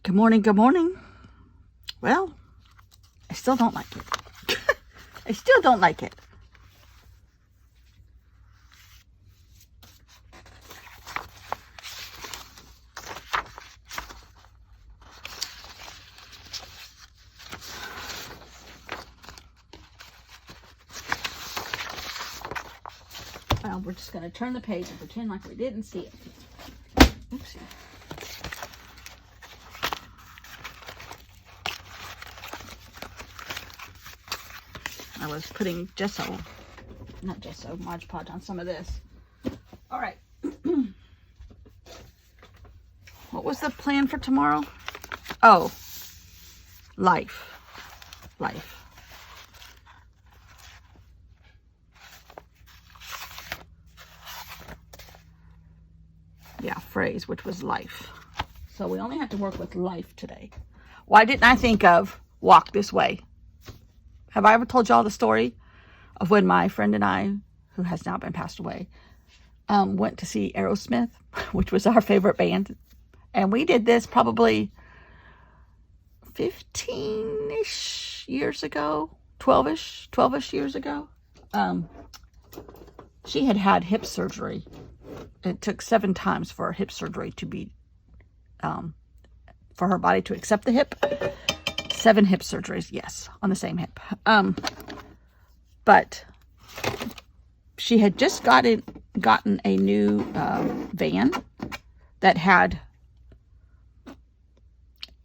Good morning, good morning. Well, I still don't like it. I still don't like it. Well, we're just going to turn the page and pretend like we didn't see it. Oopsie. I was putting Mod Podge on some of this. All right. What was the plan for tomorrow? Oh, life. Yeah, phrase, which was life. So we only have to work with life today. Why didn't I think of walk this way? Have I ever told y'all the story of when my friend and I, who has now been passed away, went to see Aerosmith, which was our favorite band? And we did this probably 15-ish years ago, 12-ish years ago. She had had hip surgery. It took 7 times for hip surgery to be, for her body to accept the hip. 7 hip surgeries, yes, on the same hip. But she had just gotten a new van that had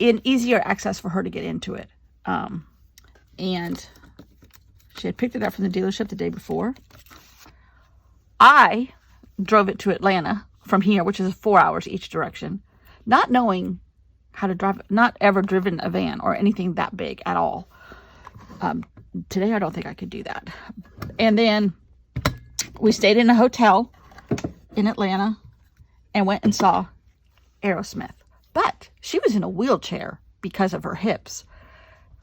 an easier access for her to get into it. And she had picked it up from the dealership the day before. I drove it to Atlanta from here, which is 4 hours each direction, not knowing how to drive, not ever driven a van or anything that big at all. Today, I don't think I could do that. And then we stayed in a hotel in Atlanta and went and saw Aerosmith. But she was in a wheelchair because of her hips.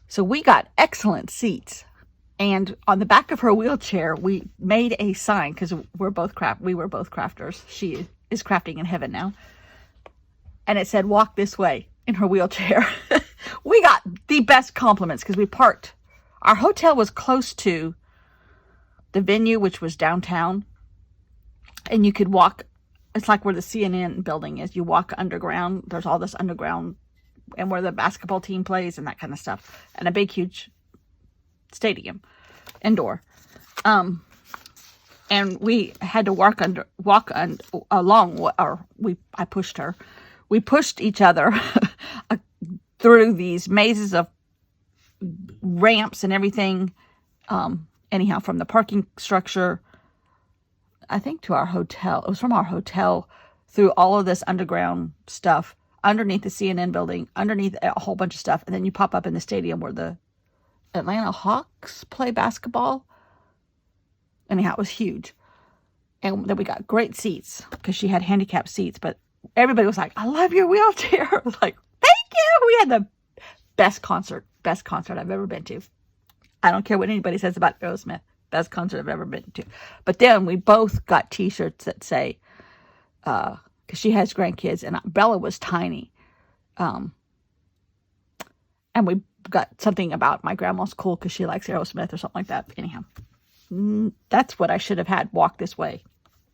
So we got excellent seats. And on the back of her wheelchair, we made a sign because we were both crafters. She is crafting in heaven now. And it said, "Walk this way," in her wheelchair. We got the best compliments because we parked. Our hotel was close to the venue, which was downtown. And you could walk. It's like where the CNN building is. You walk underground. There's all this underground and where the basketball team plays and that kind of stuff. And a big, huge stadium, indoor. And we had to I pushed her. We pushed each other through these mazes of ramps and everything. Anyhow, from the parking structure, I think, to our hotel. It was from our hotel through all of this underground stuff, underneath the CNN building, underneath a whole bunch of stuff. And then you pop up in the stadium where the Atlanta Hawks play basketball. Anyhow, it was huge. And then we got great seats because she had handicapped seats. But everybody was like, "I love your wheelchair." I was like, "Thank you." We had the best concert I've ever been to. I don't care what anybody says about Aerosmith. Best concert I've ever been to. But then we both got t-shirts that say, because she has grandkids and Bella was tiny. And we got something about my grandma's cool because she likes Aerosmith or something like that. Anyhow, that's what I should have had, walk this way.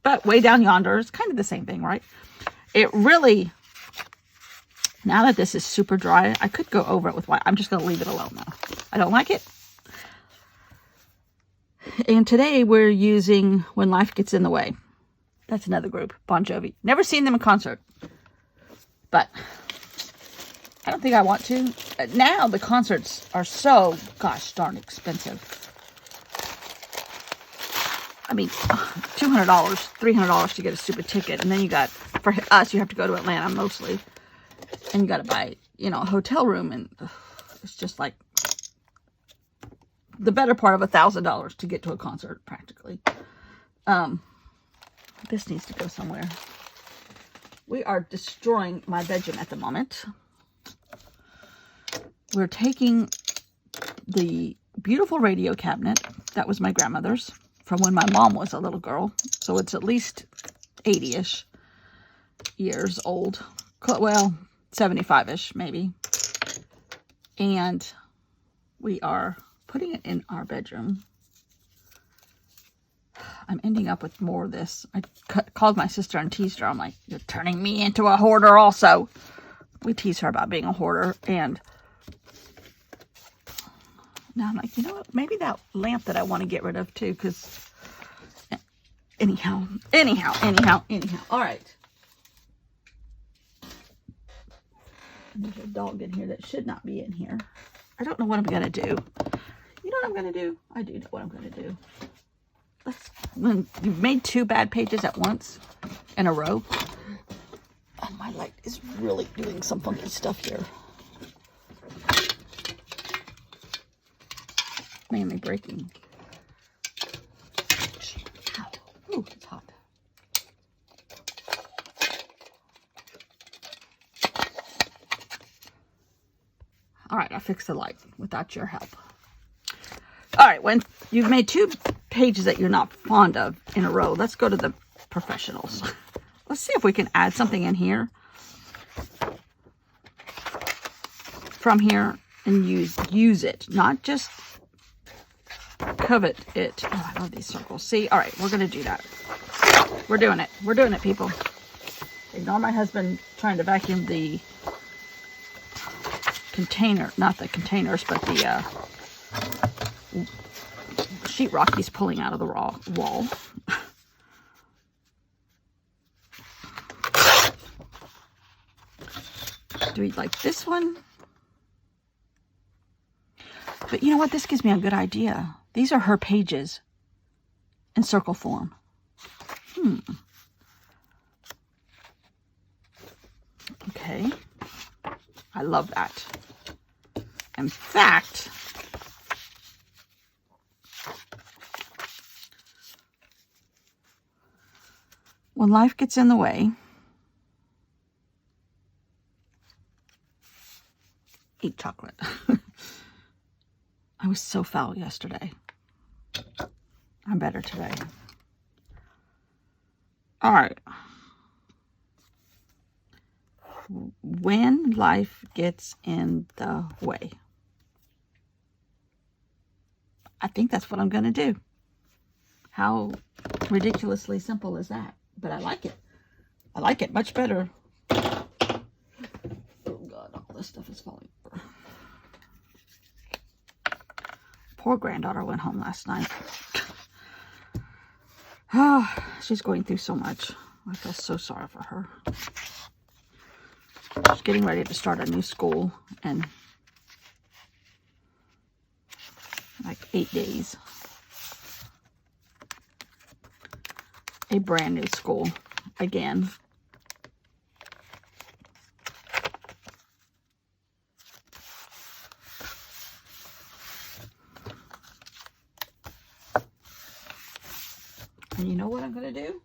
But way down yonder is kind of the same thing, right? It really, now that this is super dry, I could go over it with white. I'm just going to leave it alone now. I don't like it. And today we're using When Life Gets in the Way. That's another group, Bon Jovi. Never seen them in concert. But I don't think I want to. Now the concerts are so gosh darn expensive. I mean, $200, $300 to get a stupid ticket. And then you got, for us, you have to go to Atlanta mostly. And you got to buy, a hotel room. And it's just like the better part of $1,000 to get to a concert, practically. This needs to go somewhere. We are destroying my bedroom at the moment. We're taking the beautiful radio cabinet that was my grandmother's from when my mom was a little girl. So it's at least 80-ish years old. Well, 75-ish maybe. And we are putting it in our bedroom. I'm ending up with more of this. I called my sister and teased her. I'm like, you're turning me into a hoarder also. We tease her about being a hoarder. And now I'm like, you know what? Maybe that lamp that I want to get rid of too. Because anyhow. All right. And there's a dog in here that should not be in here. I don't know what I'm going to do. You know what I'm going to do? I do know what I'm going to do. When you've made 2 bad pages at once in a row, and my light is really doing some funky stuff here. Mainly breaking. Ow. Ooh, it's hot. All right, I fixed the light without your help. All right, when you've made 2 pages that you're not fond of in a row, let's go to the professionals. Let's see if we can add something in here from here and use it, not just covet it. Oh, I love these circles. See, all right, we're gonna do that. We're doing it, people. Ignore my husband trying to vacuum the container, not the containers, but the sheetrock he's pulling out of the wall. Do we like this one? But you know what? This gives me a good idea. These are her pages in circle form. Okay. I love that. In fact, when life gets in the way, eat chocolate. I was so foul yesterday. I'm better today. All right. When life gets in the way. I think that's what I'm going to do. How ridiculously simple is that? But I like it. I like it much better. Oh God, all this stuff is falling over. Poor granddaughter went home last night. Oh, she's going through so much. I feel so sorry for her. She's getting ready to start a new school in like 8 days. A brand new school again. And you know what I'm going to do?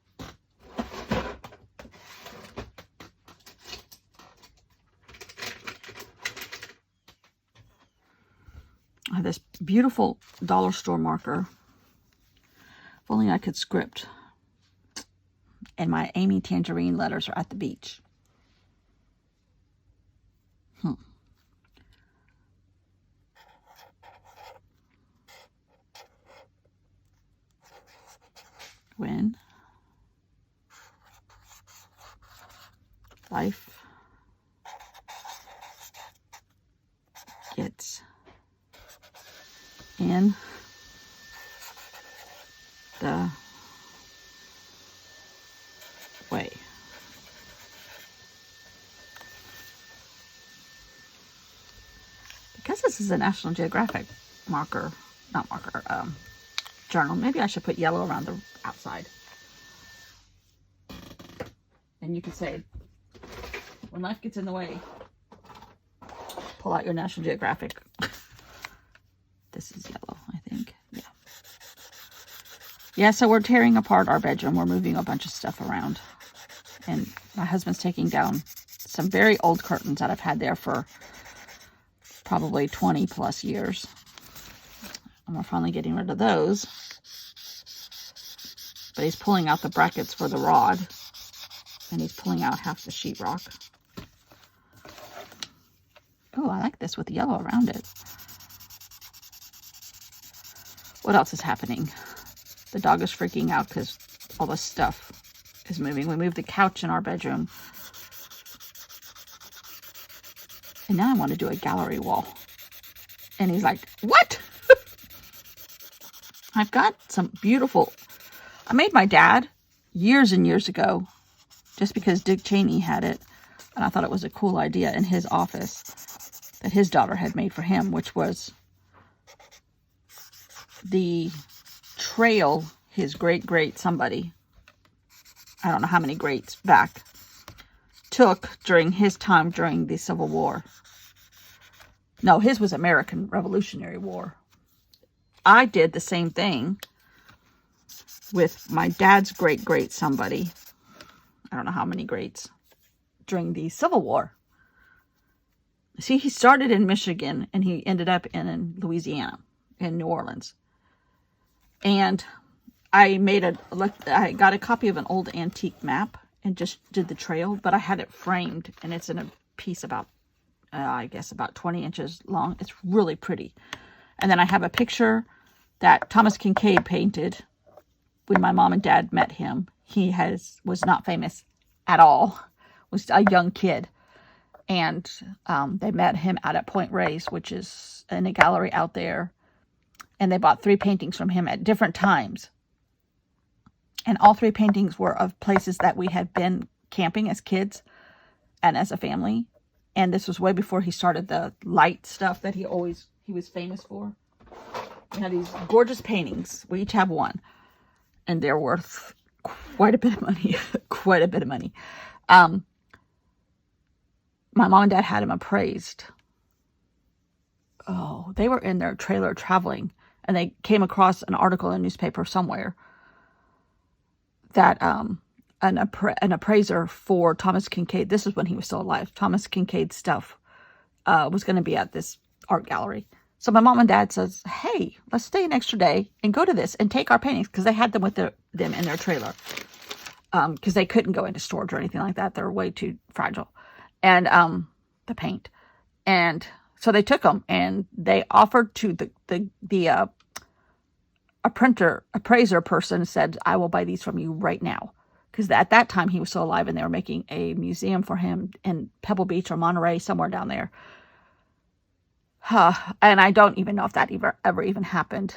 I have this beautiful dollar store marker. If only I could script. And my Amy Tangerine letters are at the beach. When life gets in the way. Because this is a National Geographic journal, maybe I should put yellow around the outside. And you could say, when life gets in the way, pull out your National Geographic. This is yellow, I think. Yeah. Yeah, so we're tearing apart our bedroom. We're moving a bunch of stuff around. And my husband's taking down some very old curtains that I've had there for probably 20 plus years. And we're finally getting rid of those. But he's pulling out the brackets for the rod. And he's pulling out half the sheetrock. Oh, I like this with the yellow around it. What else is happening? The dog is freaking out because all the stuff is moving. We moved the couch in our bedroom. And now I want to do a gallery wall. And he's like, what? I've got some beautiful... I made my dad years and years ago just because Dick Cheney had it. And I thought it was a cool idea in his office that his daughter had made for him, which was the trail his great somebody, I don't know how many greats back, took during his time during the Civil War. No, his was American Revolutionary War. I did the same thing with my dad's great somebody. I don't know how many greats during the Civil War. See, he started in Michigan and he ended up in Louisiana, in New Orleans. And I got a copy of an old antique map and just did the trail, but I had it framed and it's in a piece about, I guess about 20 inches long. It's really pretty. And then I have a picture that Thomas Kincaid painted when my mom and dad met him. He was not famous at all, was a young kid. And they met him out at Point Reyes, which is in a gallery out there. And they bought 3 paintings from him at different times. And all 3 paintings were of places that we had been camping as kids and as a family. And this was way before he started the light stuff that he was famous for. We had these gorgeous paintings. We each have one. And they're worth quite a bit of money. Quite a bit of money. My mom and dad had him appraised. Oh, they were in their trailer traveling. And they came across an article in a newspaper somewhere that an appraiser for Thomas Kincaid, this is when he was still alive, Thomas Kincaid's stuff was going to be at this art gallery. So my mom and dad says, hey, let's stay an extra day and go to this and take our paintings, because they had them with them in their trailer, because they couldn't go into storage or anything like that. They're way too fragile. And the paint. And so they took them and they offered to the appraiser person said, I will buy these from you right now. Because at that time he was still alive and they were making a museum for him in Pebble Beach or Monterey, somewhere down there. And I don't even know if that ever even happened.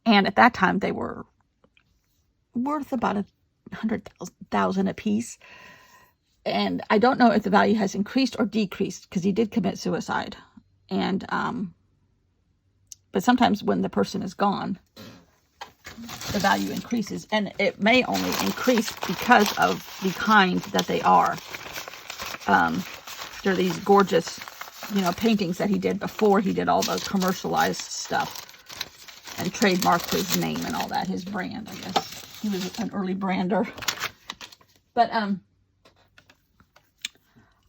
And at that time they were worth about $100,000 a piece. And I don't know if the value has increased or decreased, because he did commit suicide. And but sometimes when the person is gone, the value increases. And it may only increase because of the kind that they are. They're these gorgeous, paintings that he did before he did all the commercialized stuff. And trademarked his name and all that, his brand, I guess. He was an early brander. But I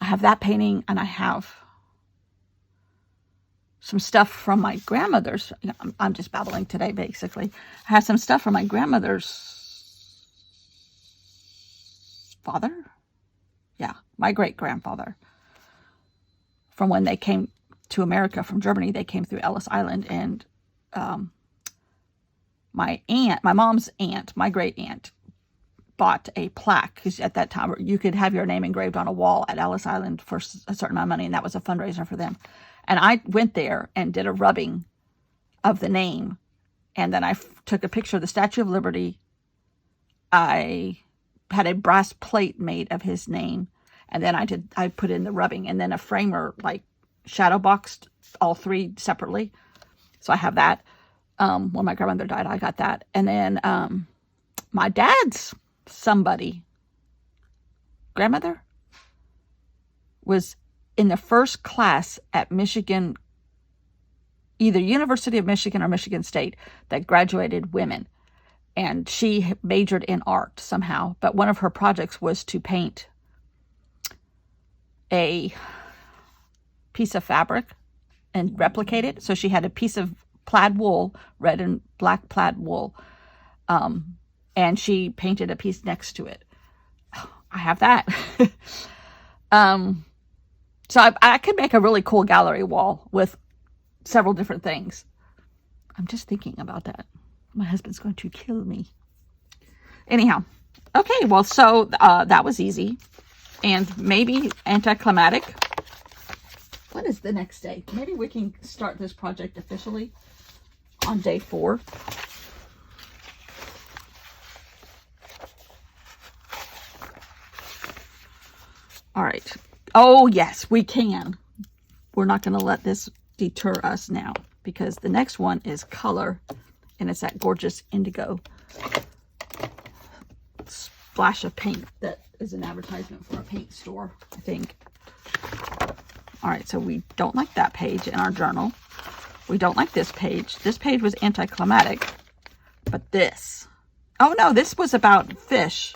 have that painting, and I have some stuff from my grandmother's. I'm just babbling today, basically. I have some stuff from my grandmother's father. Yeah, my great-grandfather. From when they came to America from Germany, they came through Ellis Island, and my mom's aunt, my great-aunt, bought a plaque, because at that time you could have your name engraved on a wall at Ellis Island for a certain amount of money, and that was a fundraiser for them. And I went there and did a rubbing of the name, and then I took a picture of the Statue of Liberty. I had a brass plate made of his name, and then I put in the rubbing, and then a framer shadow boxed all 3 separately. So I have that. When my grandmother died, I got that. And then my dad's grandmother was in the first class at Michigan, either University of Michigan or Michigan State, that graduated women. And she majored in art somehow. But one of her projects was to paint a piece of fabric and replicate it. So she had a piece of plaid wool, red and black plaid wool, and she painted a piece next to it. I have that. So I could make a really cool gallery wall with several different things. I'm just thinking about that. My husband's going to kill me. Anyhow, okay, well, so that was easy. And maybe anticlimactic. What is the next day? Maybe we can start this project officially on day 4. All right. Oh, yes, we can. We're not going to let this deter us now, because the next one is color, and it's that gorgeous indigo splash of paint that is an advertisement for a paint store, I think. All right, so we don't like that page in our journal. We don't like this page. This page was anticlimactic, but this. Oh no, this was about fish.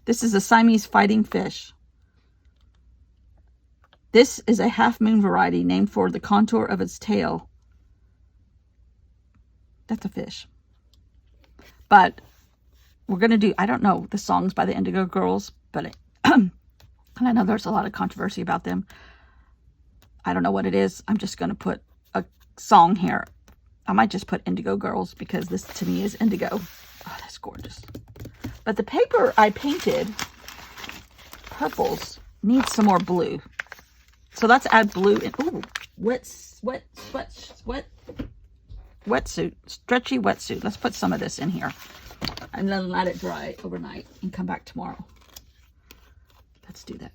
This is a Siamese fighting fish. This is a half-moon variety named for the contour of its tail. That's a fish. But we're going to do, I don't know the songs by the Indigo Girls, but and I know there's a lot of controversy about them. I don't know what it is. I'm just going to put a song here. I might just put Indigo Girls because this to me is indigo. Oh, that's gorgeous. But the paper I painted, purples, needs some more blue. So let's add blue in. Ooh, wetsuit, stretchy wetsuit. Let's put some of this in here and then let it dry overnight and come back tomorrow. Let's do that.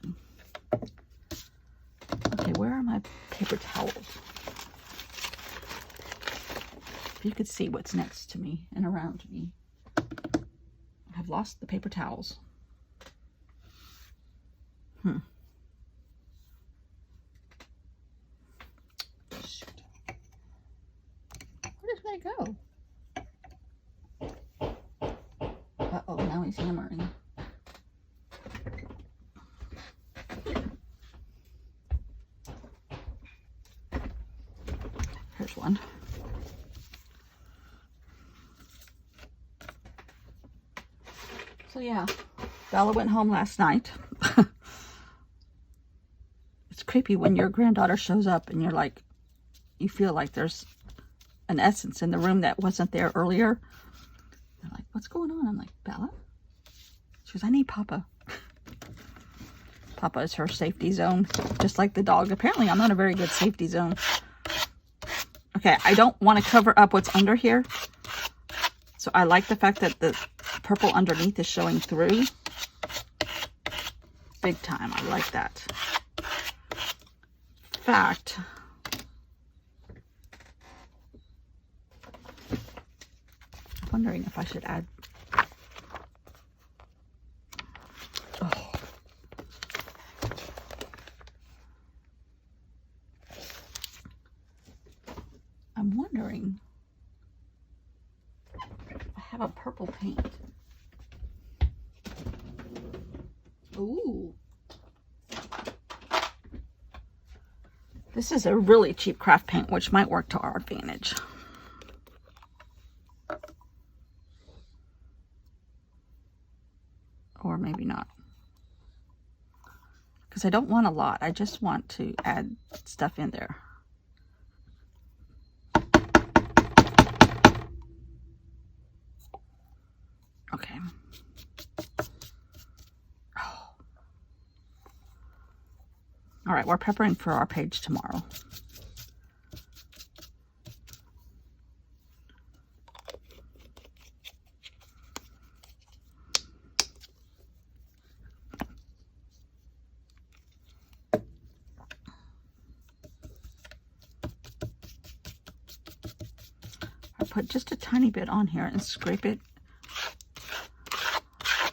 Okay, where are my paper towels? If you could see what's next to me and around me. I've lost the paper towels. Shoot. Where did they go? Uh-oh, now he's hammering. Here's one. So yeah, Bella went home last night. It's creepy when your granddaughter shows up and you're like, you feel like there's an essence in the room that wasn't there earlier. They're like, what's going on? I'm like, Bella? She goes, I need Papa. Papa is her safety zone, just like the dog. Apparently, I'm not a very good safety zone. Okay, I don't want to cover up what's under here. So I like the fact that the purple underneath is showing through. Big time. I like that. In fact, I'm wondering if I should add. Oh. I'm wondering if I have a purple paint. Ooh. This is a really cheap craft paint, which might work to our advantage. Or maybe not. Because I don't want a lot. I just want to add stuff in there. Okay. Oh. All right, we're peppering for our page tomorrow. I put just a tiny bit on here and scrape it.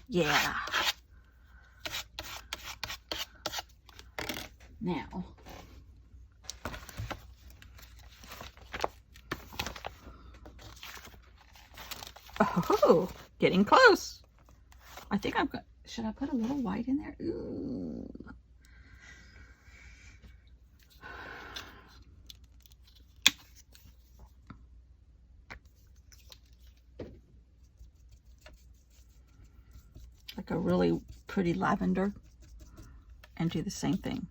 Yeah. Now, oh, getting close. I think I've got, should I put a little white in there? Ooh. Like a really pretty lavender, and do the same thing.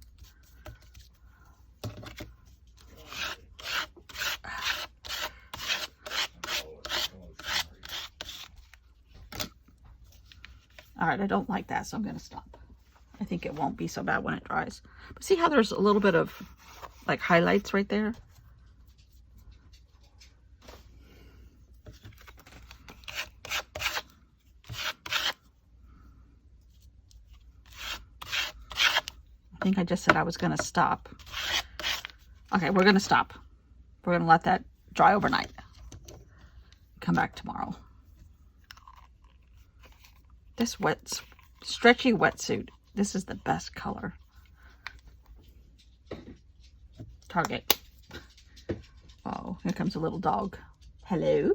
All right, I don't like that, so I'm going to stop. I think it won't be so bad when it dries. But see how there's a little bit of like highlights right there? I think I just said I was going to stop. Okay, we're going to stop. We're going to let that dry overnight. Come back tomorrow. This stretchy wetsuit. This is the best color. Target. Oh, here comes a little dog. Hello.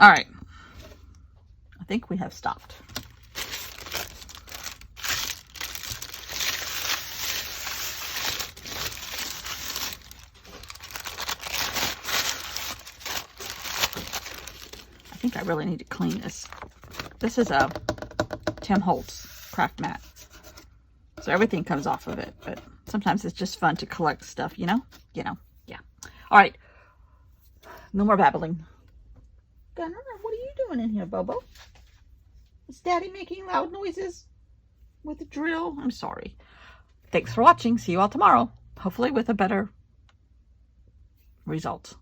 All right. I think we have stopped. I think I really need to clean this. This is a Tim Holtz craft mat. So everything comes off of it, but sometimes it's just fun to collect stuff, you know? Yeah. All right. No more babbling. Gunner, what are you doing in here, Bobo? Is Daddy making loud noises with the drill? I'm sorry. Thanks for watching. See you all tomorrow. Hopefully with a better result.